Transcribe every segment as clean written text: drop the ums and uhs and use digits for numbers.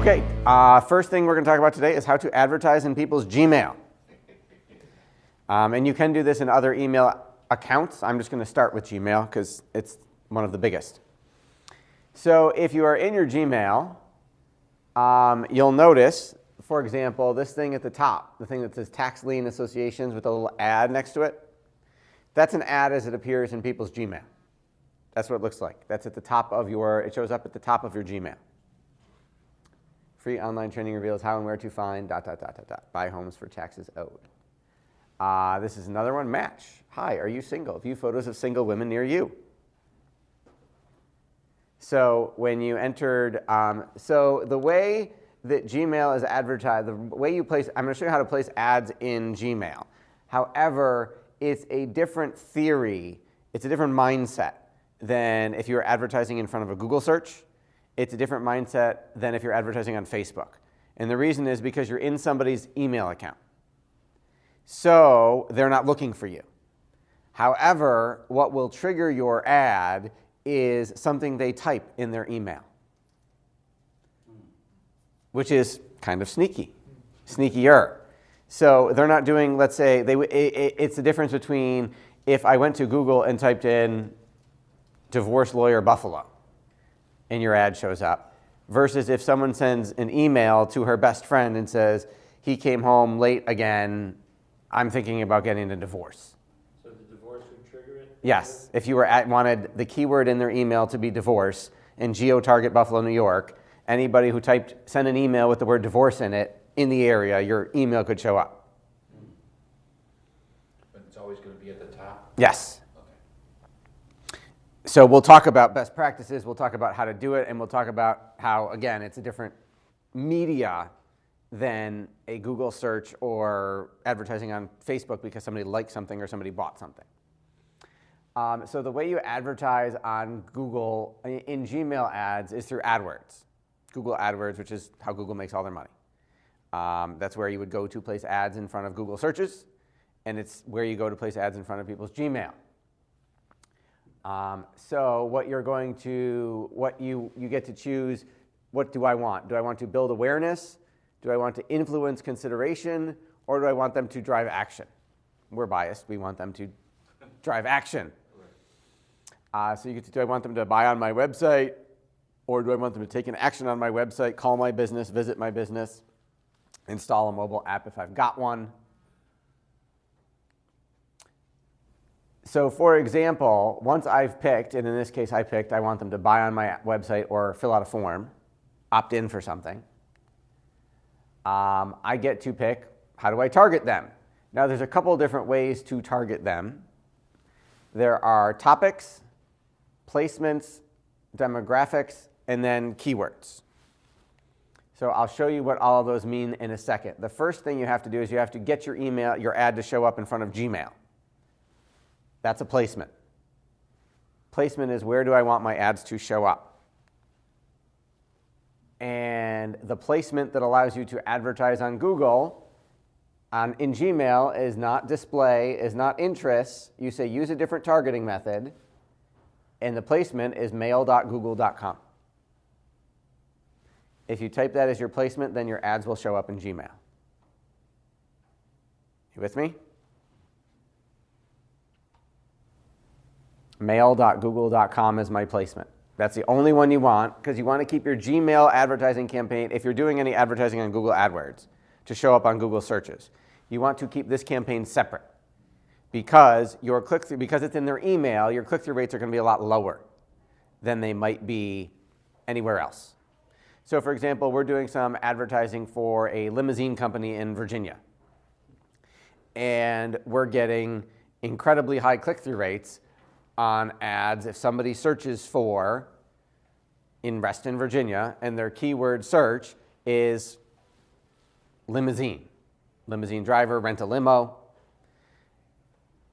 Okay, first thing we're going to talk about today is how to advertise in people's Gmail. And you can do this in other email accounts. I'm just going to start with Gmail because it's one of the biggest. So if you are in your Gmail, you'll notice, for example, this thing at the top, the thing that says tax lien associations with a little ad next to it. That's an ad as it appears in people's Gmail. That's what it looks like. That's at the top of it shows up at the top of your Gmail. Free online training reveals how and where to find ... buy homes for taxes owed. This is another one, match. Hi, are you single? View photos of single women near you. So when you entered, so the way that Gmail is advertised, the way you place, I'm going to show you how to place ads in Gmail. However, it's a different theory, it's a different mindset than if you're advertising in front of a Google search. It's a different mindset than if you're advertising on Facebook. And the reason is because you're in somebody's email account. So they're not looking for you. However, what will trigger your ad is something they type in their email, which is kind of sneakier. So they're not doing, let's say, it's the difference between if I went to Google and typed in divorce lawyer Buffalo and your ad shows up, versus if someone sends an email to her best friend and says, he came home late again, I'm thinking about getting a divorce. So the divorce would trigger it? Yes. If you wanted the keyword in their email to be divorce and geo-target Buffalo, New York, anybody who sent an email with the word divorce in it in the area, your email could show up. But it's always going to be at the top? Yes. So we'll talk about best practices, we'll talk about how to do it, and we'll talk about how, again, it's a different media than a Google search or advertising on Facebook because somebody liked something or somebody bought something. So the way you advertise on Google in Gmail ads is through AdWords. Google AdWords, which is how Google makes all their money. That's where you would go to place ads in front of Google searches, and it's where you go to place ads in front of people's Gmail. So what you get to choose, what do I want? Do I want to build awareness? Do I want to influence consideration? Or do I want them to drive action? We're biased. We want them to drive action. So you get to, do I want them to buy on my website? Or do I want them to take an action on my website, call my business, visit my business, install a mobile app if I've got one? So for example, once I've picked, and in this case I want them to buy on my website or fill out a form, opt in for something, I get to pick, how do I target them? Now there's a couple different ways to target them. There are topics, placements, demographics, and then keywords. So I'll show you what all of those mean in a second. The first thing you have to do is you have to get your ad to show up in front of Gmail. That's a placement. Placement is where do I want my ads to show up? And the placement that allows you to advertise on Google in Gmail is not display, is not interests. You say use a different targeting method, and the placement is mail.google.com. If you type that as your placement, then your ads will show up in Gmail. You with me? Mail.google.com is my placement. That's the only one you want because you want to keep your Gmail advertising campaign, if you're doing any advertising on Google AdWords, to show up on Google searches. You want to keep this campaign separate because because it's in their email, your click-through rates are going to be a lot lower than they might be anywhere else. So for example, we're doing some advertising for a limousine company in Virginia. And we're getting incredibly high click-through rates on ads if somebody searches for in Reston, Virginia, and their keyword search is limousine driver, rent a limo.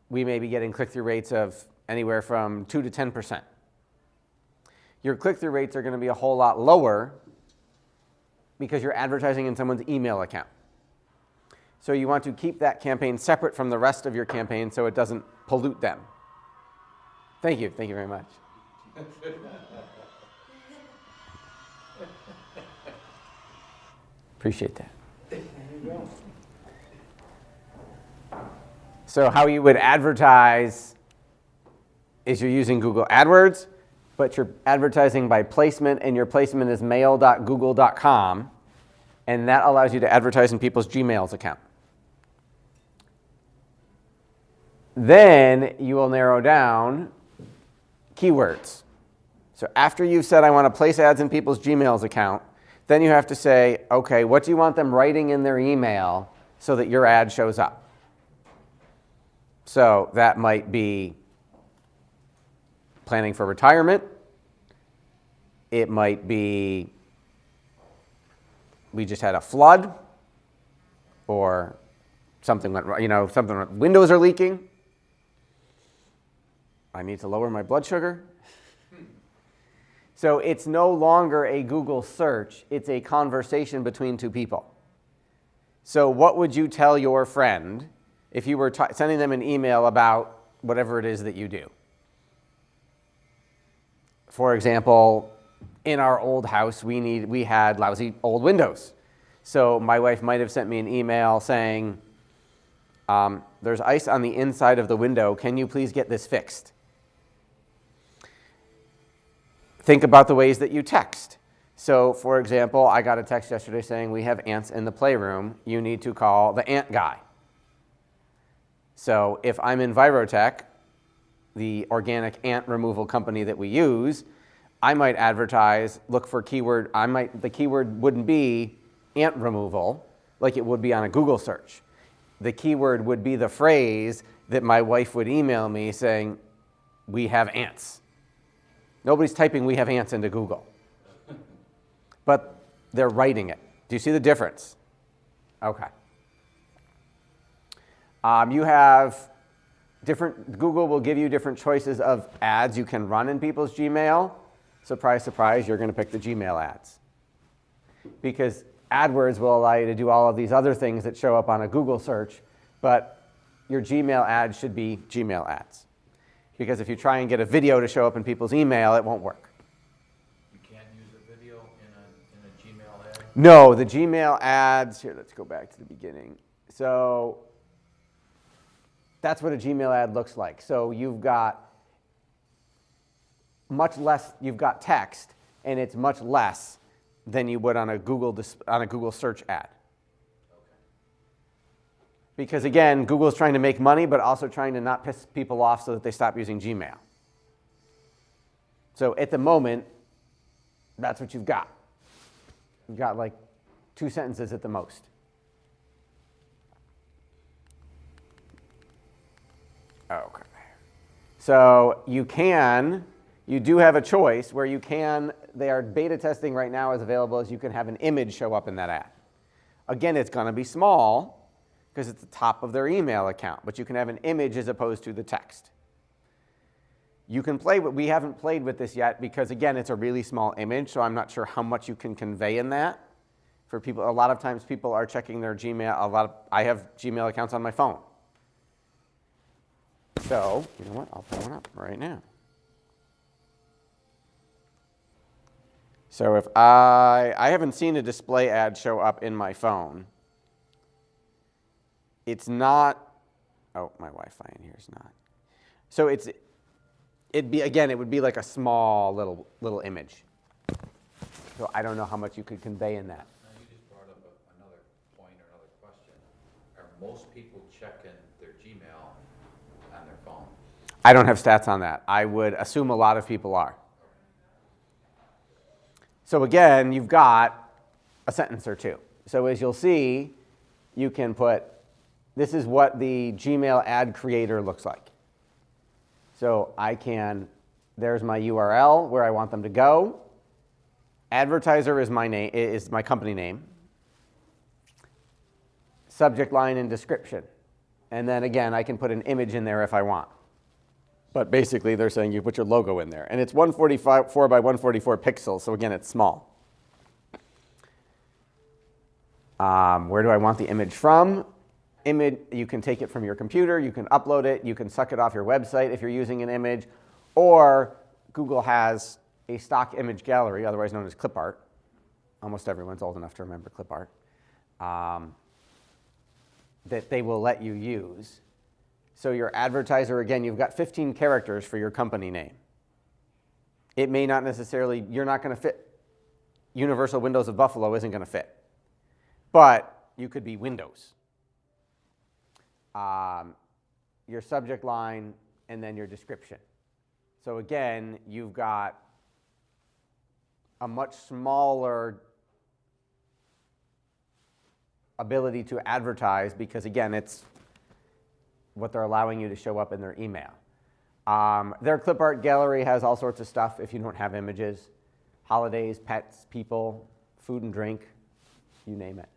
We may be getting click-through rates of anywhere from 2 to 10%. Your click-through rates are going to be a whole lot lower because you're advertising in someone's email account. So you want to keep that campaign separate from the rest of your campaign so it doesn't pollute them. Thank you very much. Appreciate that. There you go. So how you would advertise is you're using Google AdWords, but you're advertising by placement, and your placement is mail.google.com, and that allows you to advertise in people's Gmail's account. Then you will narrow down keywords. So after you've said, I want to place ads in people's Gmail's account, then you have to say, okay, what do you want them writing in their email so that your ad shows up? So that might be planning for retirement. It might be we just had a flood, or something went wrong, something, windows are leaking. I need to lower my blood sugar. So it's no longer a Google search, it's a conversation between two people. So what would you tell your friend if you were sending them an email about whatever it is that you do? For example, in our old house, we had lousy old windows. So my wife might have sent me an email saying, there's ice on the inside of the window. Can you please get this fixed? Think about the ways that you text. So, for example, I got a text yesterday saying we have ants in the playroom. You need to call the ant guy. So if I'm in Virotech, the organic ant removal company that we use, I might advertise, look for keyword. The keyword wouldn't be ant removal like it would be on a Google search. The keyword would be the phrase that my wife would email me saying, we have ants. Nobody's typing we have ants into Google. But they're writing it. Do you see the difference? Okay. You have Google will give you different choices of ads you can run in people's Gmail. Surprise, surprise, you're going to pick the Gmail ads. Because AdWords will allow you to do all of these other things that show up on a Google search, but your Gmail ads should be Gmail ads. Because if you try and get a video to show up in people's email, it won't work. You can't use a video in a Gmail ad? No, the Gmail ads, here, let's go back to the beginning. So that's what a Gmail ad looks like. So you've got much less, you've got text, and it's much less than you would on a Google search ad. Because again, Google's trying to make money, but also trying to not piss people off so that they stop using Gmail. So at the moment, that's what you've got. You've got like 2 sentences at the most. Okay. So you do have a choice where they are beta testing right now as available as you can have an image show up in that ad. Again, it's going to be small, because it's the top of their email account, but you can have an image as opposed to the text. You can play with, we haven't played with this yet because again, it's a really small image, so I'm not sure how much you can convey in that. For people, a lot of times people are checking their Gmail, I have Gmail accounts on my phone. So, you know what, I'll put one up right now. So if I haven't seen a display ad show up in my phone. It's not, oh, my Wi-Fi in here is not. So it would be like a small little image. So I don't know how much you could convey in that. Now you just brought up another point or another question. Are most people checking their Gmail on their phone? I don't have stats on that. I would assume a lot of people are. So again, you've got a sentence or two. So as you'll see, you can put, this is what the Gmail ad creator looks like. So there's my URL where I want them to go. Advertiser is my company name. Subject line and description. And then again, I can put an image in there if I want. But basically, they're saying you put your logo in there. And it's 144 by 144 pixels, so again, it's small. Where do I want the image from? You can take it from your computer, you can upload it, you can suck it off your website if you're using an image, or Google has a stock image gallery, otherwise known as clip art. Almost everyone's old enough to remember clip art. that they will let you use. So your advertiser, again, you've got 15 characters for your company name. It may not necessarily, you're not going to fit, Universal Windows of Buffalo isn't going to fit. But you could be Windows. Your subject line, and then your description. So again, you've got a much smaller ability to advertise because, again, it's what they're allowing you to show up in their email. Their clip art gallery has all sorts of stuff if you don't have images. Holidays, pets, people, food and drink, you name it.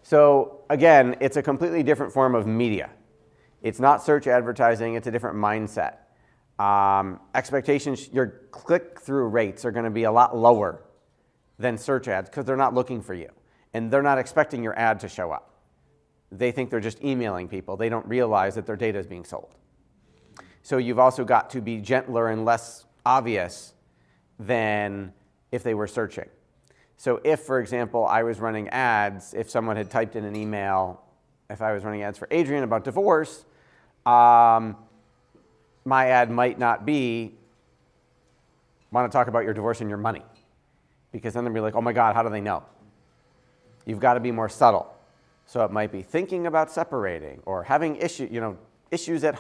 So again, it's a completely different form of media. It's not search advertising, it's a different mindset. Expectations, your click-through rates are going to be a lot lower than search ads because they're not looking for you. And they're not expecting your ad to show up. They think they're just emailing people. They don't realize that their data is being sold. So you've also got to be gentler and less obvious than if they were searching. So if, for example, I was running ads, if someone had typed in an email, if I was running ads for Adrian about divorce, my ad might not be, want to talk about your divorce and your money. Because then they'll be like, oh my God, how do they know? You've got to be more subtle. So it might be thinking about separating or having issues at,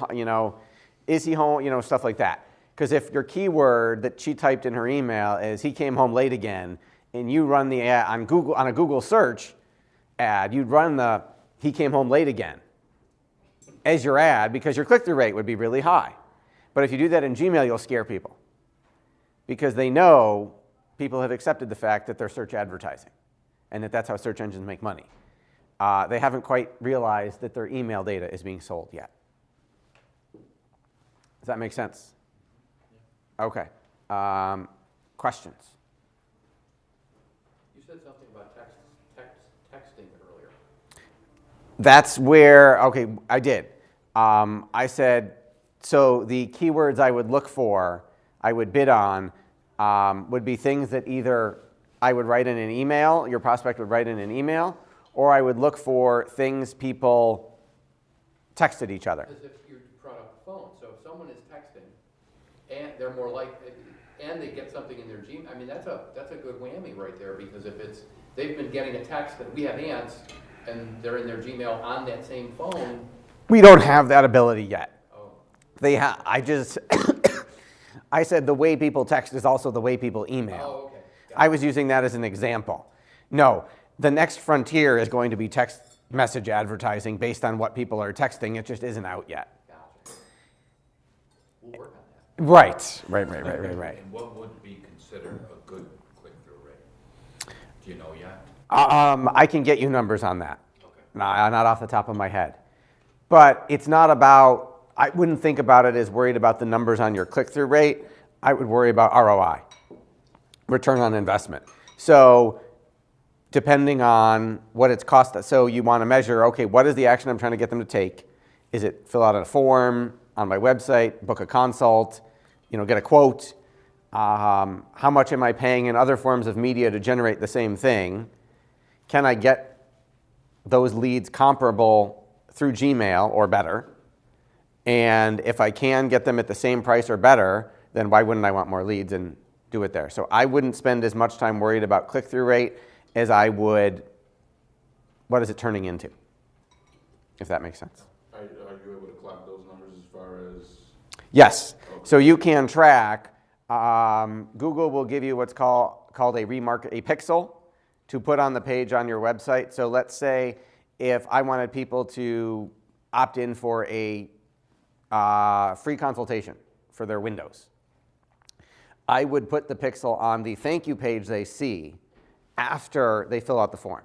is he home, stuff like that. Because if your keyword that she typed in her email is he came home late again, and you run the ad on Google, on a Google search ad, you'd run the he came home late again as your ad because your click-through rate would be really high. But if you do that in Gmail, you'll scare people because they know people have accepted the fact that they're search advertising and that that's how search engines make money. They haven't quite realized that their email data is being sold yet. Does that make sense? Okay. Questions? You said something about texting earlier. That's where, okay, I did. I said, so the keywords I would look for, I would bid on, would be things that either I would write in an email, your prospect would write in an email, or I would look for things people texted each other. As if you brought up the phone. So if someone is texting, and they're more likely, and they get something in their Gmail, I mean, that's a good whammy right there, because if it's, they've been getting a text that we have ants, and they're in their Gmail on that same phone. We don't have that ability yet. Oh. I said the way people text is also the way people email. Oh, okay. I was using that as an example. No, the next frontier is going to be text message advertising based on what people are texting. It just isn't out yet. Gotcha. We'll work on that. Right. And what would be considered a good click-through rate? Do you know yet? I can get you numbers on that. Okay. Not off the top of my head. But it's not about, I wouldn't think about it as worried about the numbers on your click-through rate. I would worry about ROI, return on investment. So depending on what it's cost, so you want to measure, okay, what is the action I'm trying to get them to take? Is it fill out a form on my website, book a consult, get a quote? How much am I paying in other forms of media to generate the same thing? Can I get those leads comparable through Gmail or better? And if I can get them at the same price or better, then why wouldn't I want more leads and do it there? So I wouldn't spend as much time worried about click-through rate as I would, what is it turning into, if that makes sense. Are you able to clock those numbers as far as? Yes. Okay. So you can track. Google will give you what's called a pixel to put on the page on your website. So let's say if I wanted people to opt in for a free consultation for their Windows, I would put the pixel on the thank you page they see after they fill out the form.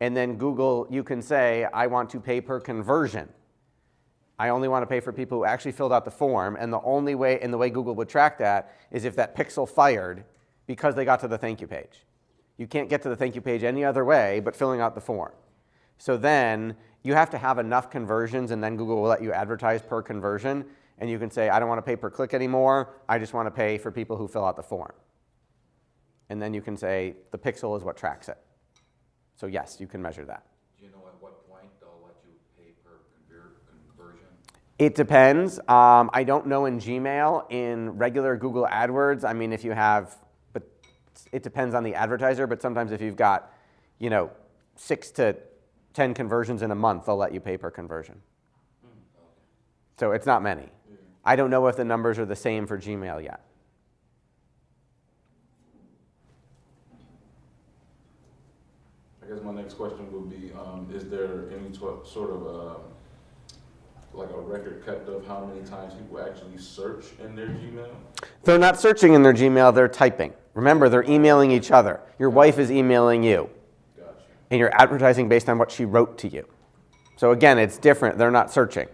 And then Google, you can say, I want to pay per conversion. I only want to pay for people who actually filled out the form, and the way Google would track that is if that pixel fired because they got to the thank you page. You can't get to the thank you page any other way but filling out the form. So then you have to have enough conversions, and then Google will let you advertise per conversion, and you can say, I don't want to pay per click anymore, I just want to pay for people who fill out the form. And then you can say the pixel is what tracks it. So yes, you can measure that. Do you know at what point they'll let you pay per conversion? It depends. I don't know in Gmail. In regular Google AdWords, I mean, if you have, but it depends on the advertiser, but sometimes if you've got, 6 to 10 conversions in a month, they'll let you pay per conversion. So it's not many. I don't know if the numbers are the same for Gmail yet. I guess my next question would be, is there any sort of like a record kept of how many times people actually search in their Gmail? They're not searching in their Gmail, they're typing. Remember, they're emailing each other. Your wife is emailing you. Gotcha. And you're advertising based on what she wrote to you. So again, it's different. They're not searching.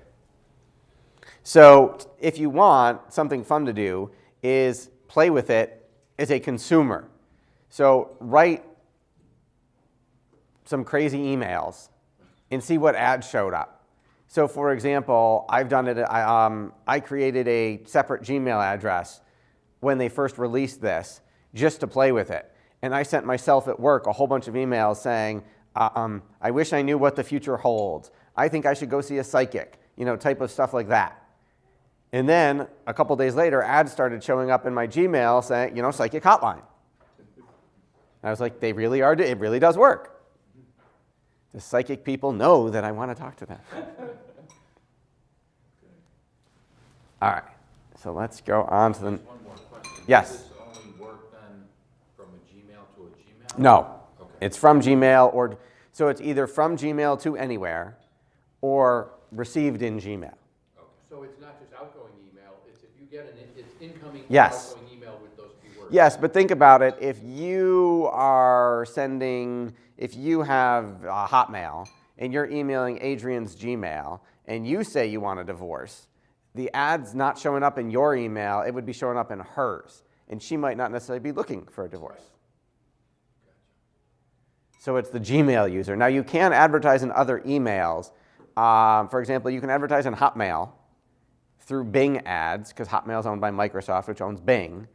So if you want, something fun to do is play with it as a consumer. So write some crazy emails and see what ads showed up. So for example, I've done it, I created a separate Gmail address when they first released this just to play with it. And I sent myself at work a whole bunch of emails saying, I wish I knew what the future holds. I think I should go see a psychic, type of stuff like that. And then a couple days later, ads started showing up in my Gmail saying, psychic hotline. And I was like, they really are, it really does work. The psychic people know that I want to talk to them. All right, so let's go on to the... One more question. Yes. Does this only work then from a Gmail to a Gmail? No, Okay. it's from Gmail, so it's either from Gmail to anywhere or received in Gmail. So it's not just outgoing email, it's if you get it's incoming and Yes. outgoing email with those keywords. Yes, but think about it. If you have Hotmail and you're emailing Adrian's Gmail and you say you want a divorce, the ad's not showing up in your email, it would be showing up in hers. And she might not necessarily be looking for a divorce. So it's the Gmail user. Now you can advertise in other emails. For example, you can advertise in Hotmail through Bing ads, because Hotmail is owned by Microsoft, which owns Bing.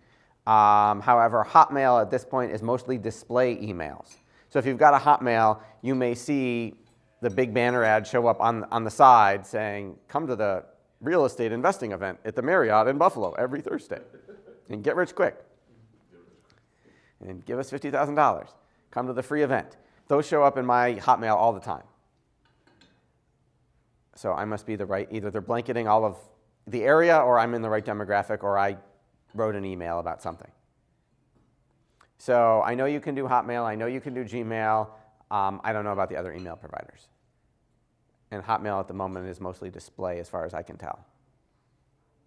However, Hotmail at this point is mostly display emails. So if you've got a Hotmail, you may see the big banner ad show up on the side saying, come to the real estate investing event at the Marriott in Buffalo every Thursday and get rich quick and give us $50,000. Come to the free event. Those show up in my Hotmail all the time. So I must be either they're blanketing all of the area or I'm in the right demographic or I wrote an email about something. So I know you can do Hotmail, I know you can do Gmail, I don't know about the other email providers. And Hotmail at the moment is mostly display as far as I can tell.